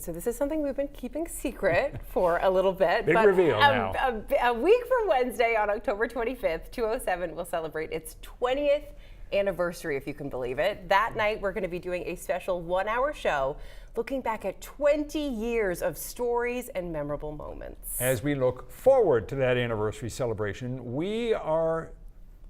So this is something we've been keeping secret for a little bit. Big reveal now. A week from Wednesday on October 25th, 207 will celebrate its 20th anniversary, if you can believe it. That night, we're going to be doing a special 1-hour show looking back at 20 years of stories and memorable moments. As we look forward to that anniversary celebration, we are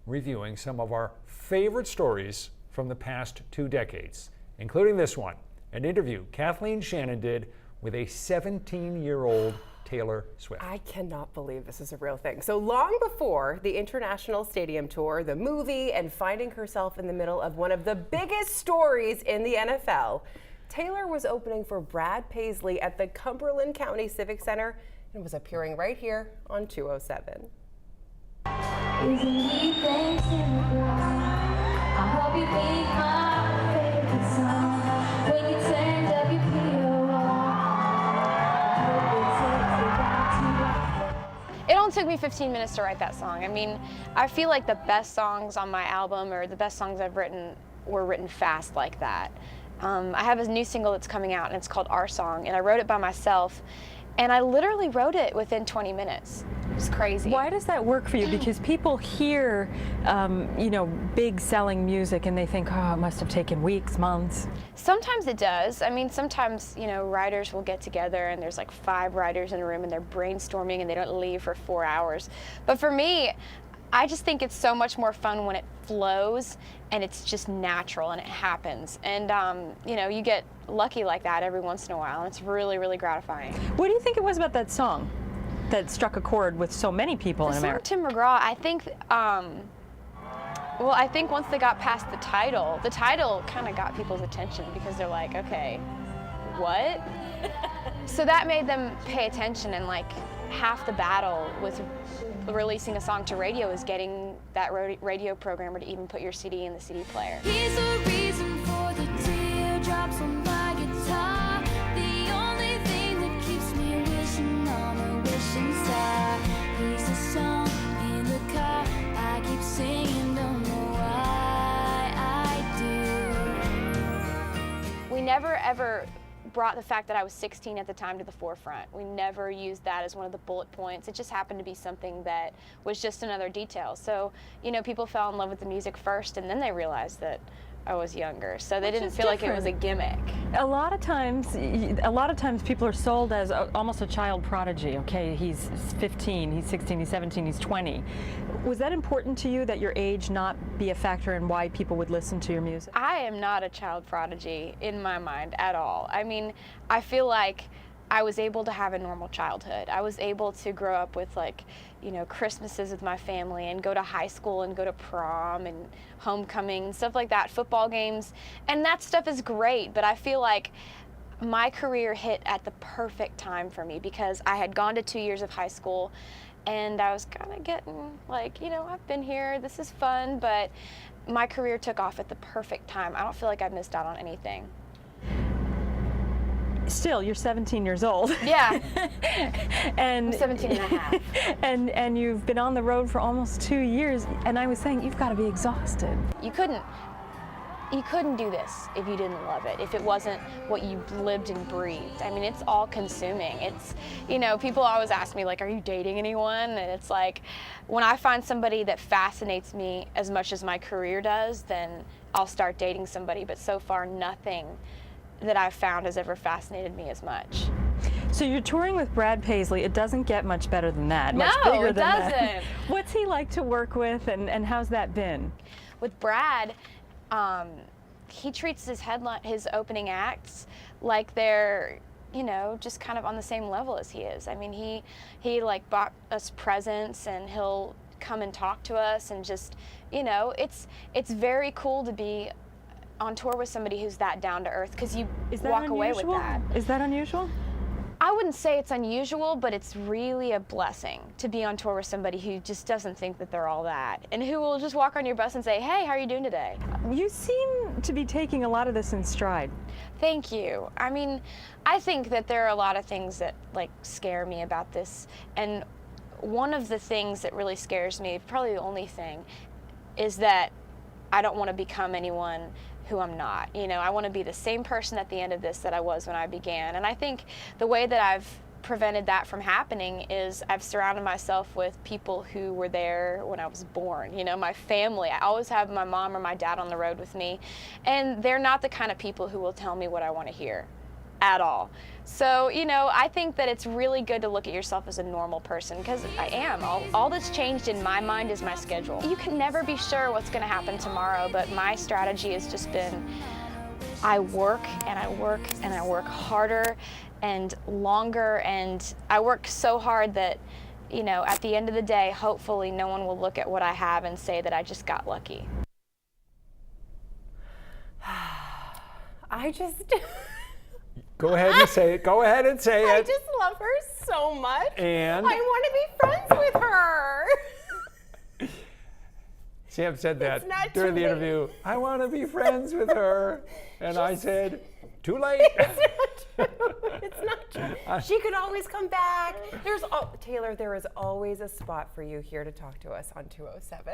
reviewing some of our favorite stories from the past 2 decades, including this one, an interview Kathleen Shannon did with a 17-year-old Taylor Swift. I cannot believe this is a real thing. So long before the International Stadium Tour, the movie, and finding herself in the middle of one of the biggest stories in the NFL, Taylor was opening for Brad Paisley at the Cumberland County Civic Center and was appearing right here on 207. Isn't he thanks in the ground? I hope you think my favorite song when you turn WPO on. It only took me 15 minutes to write that song. I mean, I feel like the best songs on my album, or the best songs I've written, were written fast like that. I have a new single that's coming out, and it's called Our Song, and I wrote it by myself, and I literally wrote it within 20 minutes. It's crazy. Why does that work for you? Because people hear, big selling music and they think, oh, it must have taken weeks, months. Sometimes it does. I mean, sometimes, writers will get together and there's like 5 writers in a room and they're brainstorming and they don't leave for 4 hours. But for me, I just think it's so much more fun when it flows and it's just natural and it happens. And, you get lucky like that every once in a while, and it's really, really gratifying. What do you think it was about that song that struck a chord with so many people in America? Tim McGraw, I think, I think once they got past the title kind of got people's attention because they're like, okay, what? So that made them pay attention, and like half the battle with releasing a song to radio is getting that radio programmer to even put your CD in the CD player. Here's the reason for the teardrops on my guitar. The only thing that keeps me wishing on a wishing star. Here's a song in the car I keep singing, don't know why I do. We never ever brought the fact that I was 16 at the time to the forefront. We never used that as one of the bullet points. It just happened to be something that was just another detail. So, people fell in love with the music first, and then they realized that I was younger. So they didn't feel like it was a gimmick. A lot of times people are sold as almost a child prodigy. Okay, he's 15, he's 16, he's 17, he's 20. Was that important to you that your age not be a factor in why people would listen to your music? I am not a child prodigy in my mind at all. I mean, I feel like I was able to have a normal childhood. I was able to grow up with Christmases with my family and go to high school and go to prom and homecoming and stuff like that, football games. And that stuff is great, but I feel like my career hit at the perfect time for me because I had gone to 2 years of high school and I was kind of getting I've been here, this is fun, but my career took off at the perfect time. I don't feel like I missed out on anything. Still, you're 17 years old. Yeah. And I'm 17 and a half. And you've been on the road for almost 2 years, and I was saying you've got to be exhausted. You couldn't do this if you didn't love it, if it wasn't what you lived and breathed. I mean, it's all consuming. It's, people always ask me, like, are you dating anyone? And it's like, when I find somebody that fascinates me as much as my career does, then I'll start dating somebody. But so far, nothing that I've found has ever fascinated me as much. So you're touring with Brad Paisley. It doesn't get much better than that. Much No, bigger it than doesn't. That. What's he like to work with, and how's that been? With Brad, he treats his opening acts like they're, just kind of on the same level as he is. I mean, he bought us presents, and he'll come and talk to us, and just, it's very cool to be on tour with somebody who's that down to earth, because you walk away with that. Is that unusual? I wouldn't say it's unusual, but it's really a blessing to be on tour with somebody who just doesn't think that they're all that, and who will just walk on your bus and say, hey, how are you doing today? You seem to be taking a lot of this in stride. Thank you. I mean, I think that there are a lot of things that scare me about this, and one of the things that really scares me, probably the only thing, is that I don't want to become anyone who I'm not. You know, I want to be the same person at the end of this that I was when I began. And I think the way that I've prevented that from happening is I've surrounded myself with people who were there when I was born. You know, my family. I always have my mom or my dad on the road with me, and they're not the kind of people who will tell me what I want to hear at all. So, you know, I think that it's really good to look at yourself as a normal person, because I am. All that's changed in my mind is my schedule. You can never be sure what's going to happen tomorrow, but my strategy has just been I work and I work and I work harder and longer, and I work so hard that, you know, at the end of the day, hopefully no one will look at what I have and say that I just got lucky. I just, Go ahead and say it. Go ahead and say I it. just love her so much. And? I want to be friends with her. Sam said that It's not during too the late. interview. I want to be friends with her. And I said, too late. It's not true. She could always come back. Taylor, there is always a spot for you here to talk to us on 207.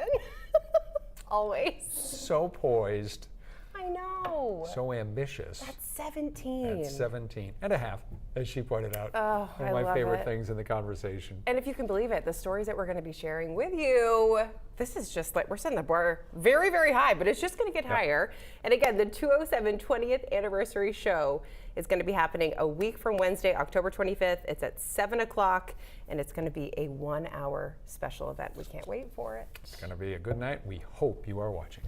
Always. So poised, I know. so ambitious. At 17. At 17 and a half, as she pointed out. Oh, One I of my love favorite it. things in the conversation. And if you can believe it, the stories that we're going to be sharing with you, this is just like, we're setting the bar very, very high, but it's just going to get higher. And again, the 207 20th anniversary show is going to be happening a week from Wednesday, October 25th. It's at 7 o'clock, and it's going to be a 1-hour special event. We can't wait for it. It's going to be a good night. We hope you are watching.